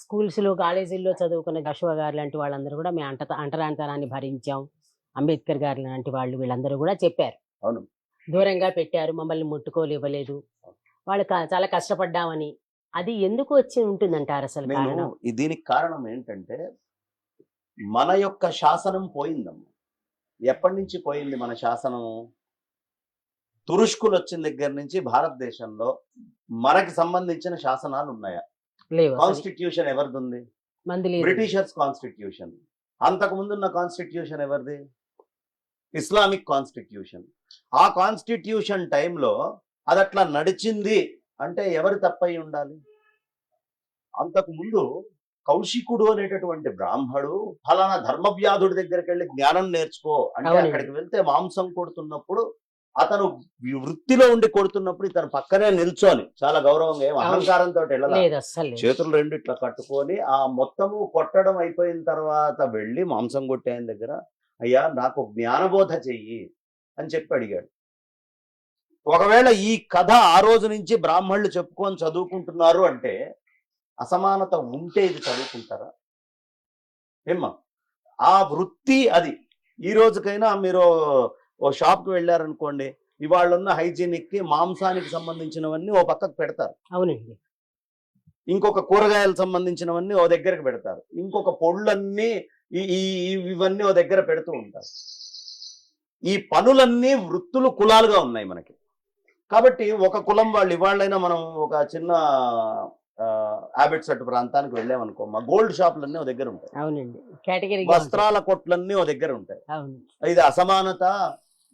స్కూల్స్‌లో, కాలేజీల్లో చదువుకున్న జాషువా గారు లాంటి వాళ్ళందరూ గూడా మేము అంటరానితనాన్ని భరించాం. అంబేద్కర్ గారు లాంటి వాళ్ళు వీళ్ళందరూ గూడా చెప్పారు. అవును. దూరంగా పెట్టారు. మమ్మల్ని ముట్టుకోనివ్వలేదు. వాళ్ళు చాలా కష్టపడ్డామని. అది ఎందుకు వచ్చి ఉంటుందంటారసలు నేను కారణం? దీనికి కారణం ఏంటంటే, మన యొక్క శాసనం పోయిందమ్మ. ఎప్పటినుంచి పోయింది మన శాసనం? తురుష్కులొచ్చిన దగ్గర నుంచి భారతదేశంలో మనకి సంబంధించిన శాసనాలున్నాయా? లేవు అసలు. కాన్స్టిట్యూషన్ ఎవరిదుంది? మంది లేదు. Britishers constitution. అంతకు ముందున్న కాన్స్టిట్యూషన్ ఎవరిది? Islamic constitution. ఆ కాన్స్టిట్యూషన్ టైంలో అదట్లా నడిచింది అంటే ఎవరి తప్పై ఉండాలి? అంతకు ముందు కౌశికుడు అనేటటువంటి బ్రాహ్మడు ఫలానా ధర్మవ్యాధుడి దగ్గరికి వెళ్ళి జ్ఞానం నేర్చుకో అంటే అవునండి. అక్కడికి వెళ్తే మాంసం కొడుతున్నప్పుడు అతను వృత్తిలో ఉండి కొడుతున్నప్పుడు ఇతను పక్కనే నిల్చొని చాలా గౌరవంగా ఏం అవును. అహంకారంతో వెళ్ళాలి. లేదు అస్సలు లేదు. చేతులు రెండు ఇట్లా కట్టుకొని ఆ మొత్తము కొట్టడం అయిపోయిన తర్వాత వెళ్ళి మాంసం కొట్టే ఆయన దగ్గర అయ్యా నాకు జ్ఞానబోధ చెయ్యి అని చెప్పి అడిగాడు. ఒకవేళ ఈ కథ ఆ రోజు నుంచి బ్రాహ్మణులు చెప్పుకొని చదువుకుంటున్నారు అంటే అసమానత ఉంటే ఇది చదువుకుంటారా? ఏమ్మా ఆ వృత్తి అది. ఈ రోజుకైనా మీరు ఓ షాప్కి వెళ్ళారనుకోండి, ఇవాళ ఉన్న హైజీనిక్ కి మాంసానికి సంబంధించినవన్నీ ఓ పక్కకు పెడతారు. అవునండి. ఇంకొక కూరగాయలకు సంబంధించినవన్నీ ఓ దగ్గరకు పెడతారు. ఇంకొక పొళ్ళన్నీ ఇవన్నీ ఓ దగ్గర పెడుతూ ఉంటారు. ఈ పనులన్నీ వృత్తులు కులాలుగా ఉన్నాయి మనకి. కాబట్టి ఒక కులం వాళ్ళు ఇవాళ్ళైనా మనం ఒక చిన్న హ్యాబిట్స్ అటు ప్రాంతానికి వెళ్ళామనుకో, మా గోల్డ్ షాపులన్నీ ఓ దగ్గర ఉంటాయి. అవునండి. కేటగిరీ వస్త్రాల కొట్లన్నీ ఓ దగ్గర ఉంటాయి. అవును. ఇది అసమానత,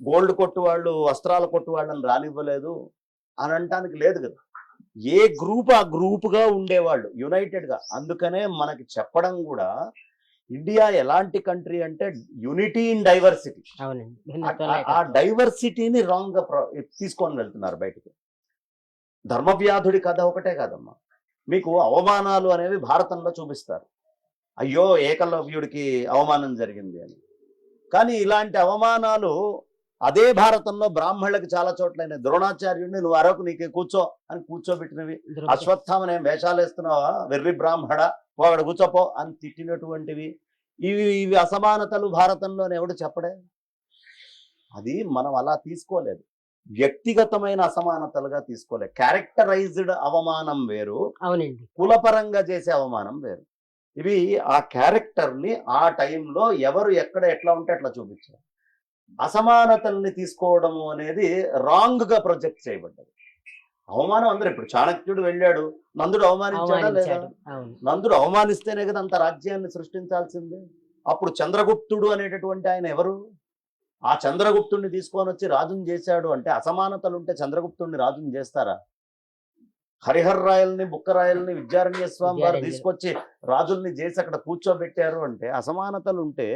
గోల్డ్ కొట్టు వాళ్ళు వస్త్రాల కొట్టు వాళ్ళని రానివ్వలేదు అని అనటానికి లేదు కదా. ఏ గ్రూప్ ఆ గ్రూప్ గా ఉండేవాళ్ళు యునైటెడ్ గా. అందుకనే మనకి చెప్పడం కూడా ఇండియా ఎలాంటి కంట్రీ అంటే యూనిటీ ఇన్ డైవర్సిటీ. అవునండి. ఆ డైవర్సిటీని రాంగ్ గా తీసుకొని వెళ్తున్నారు బయటికి. ధర్మవ్యాధుడి కథ ఒకటే కాదమ్మా, మీకు అవమానాలు అనేవి భారతంలో చూపిస్తారు. అయ్యో ఏకలవ్యుడికి అవమానం జరిగింది అని. కానీ ఇలాంటి అవమానాలు అదే భారతంలో బ్రాహ్మణులకి చాలా చోట్లైన. ద్రోణాచార్యుడిని నువ్వు అరకు నీకే కూర్చో అని కూర్చోబెట్టినవి. అశ్వత్థామనే వేషాలు వేస్తున్నావా వెర్రి బ్రాహ్మణ, వాడు కూర్చోపో అని తిట్టినటువంటివి. ఇవి అసమానతలు భారతంలోనే ఎవడు చెప్పడే. అది మనం అలా తీసుకోలేదు, వ్యక్తిగతమైన అసమానతలుగా తీసుకోలేదు. క్యారెక్టరైజ్డ్ అవమానం వేరు, అవునండి, కులపరంగా చేసే అవమానం వేరు. ఇవి ఆ క్యారెక్టర్ ని ఆ టైంలో ఎవరు ఎక్కడ ఎట్లా ఉంటే అట్లా చూపించారు. అసమానతల్ని తీసుకోవడము అనేది రాంగ్ గా ప్రొజెక్ట్ చేయబడ్డది. అవమానం అందరూ, ఇప్పుడు చాణక్యుడు వెళ్ళాడు, నందుడు అవమానించాడా లేదా? నందుడు అవమానిస్తేనే కదా అంత రాజ్యాన్ని సృష్టించాల్సిందే. అప్పుడు చంద్రగుప్తుడు అనేటటువంటి ఆయన ఎవరు? ఆ చంద్రగుప్తుడిని తీసుకొని వచ్చి రాజుని చేశాడు అంటే అసమానతలు ఉంటే చంద్రగుప్తుడిని రాజుని చేస్తారా? హరిహర్ రాయల్ని, బుక్కరాయల్ని, విద్యారణ్య స్వామి వారు తీసుకొచ్చి రాజుల్ని చేసి అక్కడ కూర్చోబెట్టారు అంటే అసమానతలు ఉంటే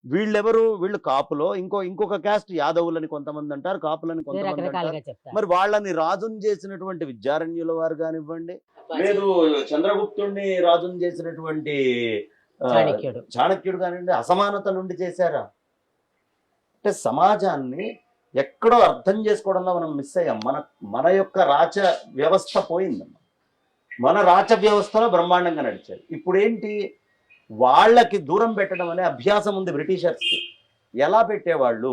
వీళ్ళెవరు? వీళ్ళు కాపులో ఇంకొక క్యాస్ట్ యాదవులని కొంతమంది అంటారు, కాపులని కొంతమంది అంటారు. మరి వాళ్ళని రాజుని చేసినటువంటి విద్యారణ్యుల వారు కానివ్వండి, లేదు చంద్రగుప్తుడిని రాజుని చేసినటువంటి చాణక్యుడు కానివ్వండి, అసమానతలు ఉండి చేశారా? అంటే సమాజాన్ని ఎక్కడో అర్థం చేసుకోవడంలో మనం మిస్ అయ్యాం. మన యొక్క రాచ వ్యవస్థ పోయిందమ్మా. మన రాచ వ్యవస్థలో బ్రహ్మాండంగా నడిచారు. ఇప్పుడు ఏంటి, వాళ్ళకి దూరం పెట్టడం అనే అభ్యాసం ఉంది బ్రిటిషర్స్కి. ఎలా పెట్టేవాళ్ళు?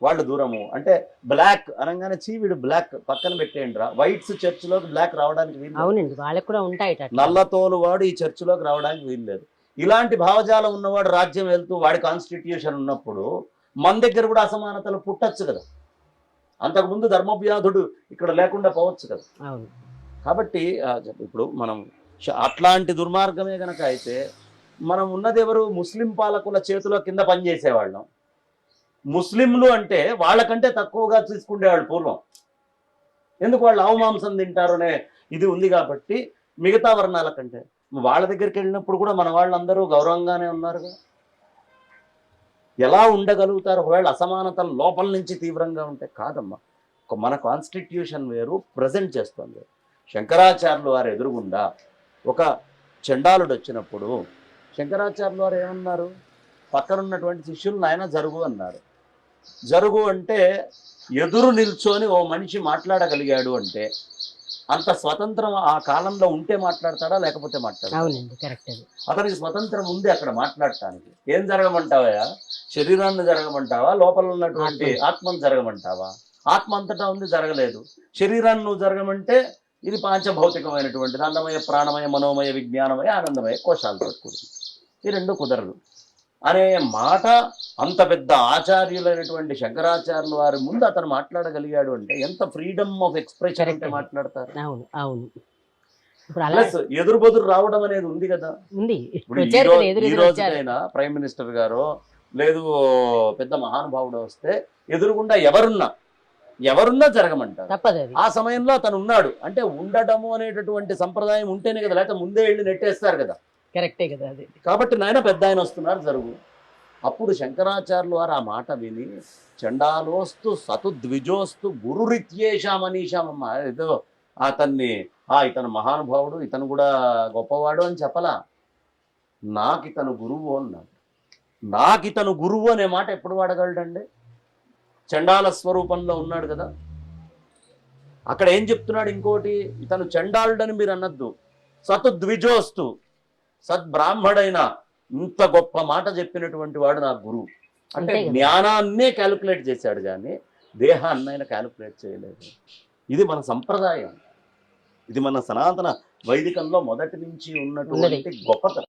వాళ్ళు దూరము అంటే బ్లాక్ అనగానే చీవిడు బ్లాక్ పక్కన పెట్టేయండి రా, వైట్స్ చర్చిలోకి బ్లాక్ రావడానికి వీలు, నల్లతోలు వాడు ఈ చర్చిలోకి రావడానికి వీలు లేదు. ఇలాంటి భావజాలం ఉన్నవాడు రాజ్యం వెళ్తూ వాడి కాన్స్టిట్యూషన్ ఉన్నప్పుడు మన దగ్గర కూడా అసమానతలు పుట్టచ్చు కదా. అంతకుముందు ధర్మవ్యాధుడు ఇక్కడ లేకుండా పోవచ్చు కదా. కాబట్టి ఇప్పుడు మనం అట్లాంటి దుర్మార్గమే కనుక అయితే మనం ఉన్నది ఎవరు? ముస్లిం పాలకుల చేతిలో కింద పనిచేసేవాళ్ళం. ముస్లింలు అంటే వాళ్ళకంటే తక్కువగా తీసుకునేవాళ్ళు పూర్వం. ఎందుకు? వాళ్ళు అవమాంసం తింటారు అనే ఇది ఉంది కాబట్టి మిగతా వర్ణాల కంటే. వాళ్ళ దగ్గరికి వెళ్ళినప్పుడు కూడా మన వాళ్ళందరూ గౌరవంగానే ఉన్నారుగా. ఎలా ఉండగలుగుతారు ఒకవేళ అసమానతలు లోపల నుంచి తీవ్రంగా ఉంటే? కాదమ్మా, మన కాన్స్టిట్యూషన్ వేరు ప్రజెంట్ చేస్తుంది. శంకరాచార్యులు వారు ఎదురుగుండా ఒక చండాలుడు వచ్చినప్పుడు శంకరాచార్యులు వారు ఏమన్నారు? పక్కన ఉన్నటువంటి శిష్యులను ఆయన జరుగు అన్నారు. జరుగు అంటే ఎదురు నిల్చొని ఓ మనిషి మాట్లాడగలిగాడు అంటే అంత స్వతంత్రం ఆ కాలంలో ఉంటే మాట్లాడతాడా లేకపోతే మాట్లాడతాడా? అవునండి, కరెక్ట్ అది. అతనికి స్వతంత్రం ఉంది అక్కడ మాట్లాడటానికి. ఏం జరగమంటావా? శరీరాన్ని జరగమంటావా? లోపల ఉన్నటువంటి ఆత్మను జరగమంటావా? ఆత్మ అంతటా ఉంది, జరగలేదు. శరీరాన్ని నువ్వు జరగమంటే ఇది పాంచభౌతికమైనటువంటిది, అన్నమయ ప్రాణమయ మనోమయ విజ్ఞానమయ ఆనందమయ కోశాలతో కూడింది. ఈ రెండు కుదరదు అనే మాట అంత పెద్ద ఆచార్యులైనటువంటి శంకరాచార్యుల వారి ముందు అతను మాట్లాడగలిగాడు అంటే ఎంత ఫ్రీడమ్ ఆఫ్ ఎక్స్ప్రెషన్ అంటే మాట్లాడతారు. అవును అవును. ఇప్పుడు అలా ప్లస్ ఎదురు బదురు రావడం అనేది ఉంది కదా. ఉంది. ఇప్పుడు వచ్చారు కదా, ఎదురు ఈ ఎదురు వచ్చారు. రోజుకైనా ప్రైమ్ మినిస్టర్ గారో లేదు పెద్ద మహానుభావుడు వస్తే ఎదురుగుండా ఎవరున్నా జరగమంటారు. తప్పదు అది. ఆ సమయంలో అతను ఉన్నాడు అంటే ఉండటము అనేటటువంటి సంప్రదాయం ఉంటేనే కదా, లేకపోతే ముందే వెళ్ళి నెట్టేస్తారు కదా. కరెక్టే కదా అది. కాబట్టి నాయన పెద్ద ఆయన వస్తున్నారు జరుగు. అప్పుడు శంకరాచార్యులు వారు ఆ మాట విని చండాలోస్తు సతు ద్విజోస్తు గురురిత్యేషా మనీషామమ్మ, ఏదో అతన్ని ఇతను మహానుభావుడు, ఇతను కూడా గొప్పవాడు అని చెప్పలా. నాకితను గురువు అన్నాడు. నాకితను గురువు అనే మాట ఎప్పుడు వాడగలడండి? చండాల స్వరూపంలో ఉన్నాడు కదా. అక్కడ ఏం చెప్తున్నాడు ఇంకోటి, ఇతను చండాలుడని మీరు అన్నద్దు, సతు ద్విజోస్తు సద్బ్రాహ్మడైన ఇంత గొప్ప మాట చెప్పినటువంటి వాడు నా గురువు అంటే అంతే కదా. జ్ఞానాన్నే క్యాలిక్యులేట్ చేశాడు కానీ దేహాన్ని ఆయన క్యాలిక్యులేట్ చేయలేదు. ఇది మన సంప్రదాయం, ఇది మన సనాతన వైదికంలో మొదటి నుంచి ఉన్నటువంటి గొప్పతనం.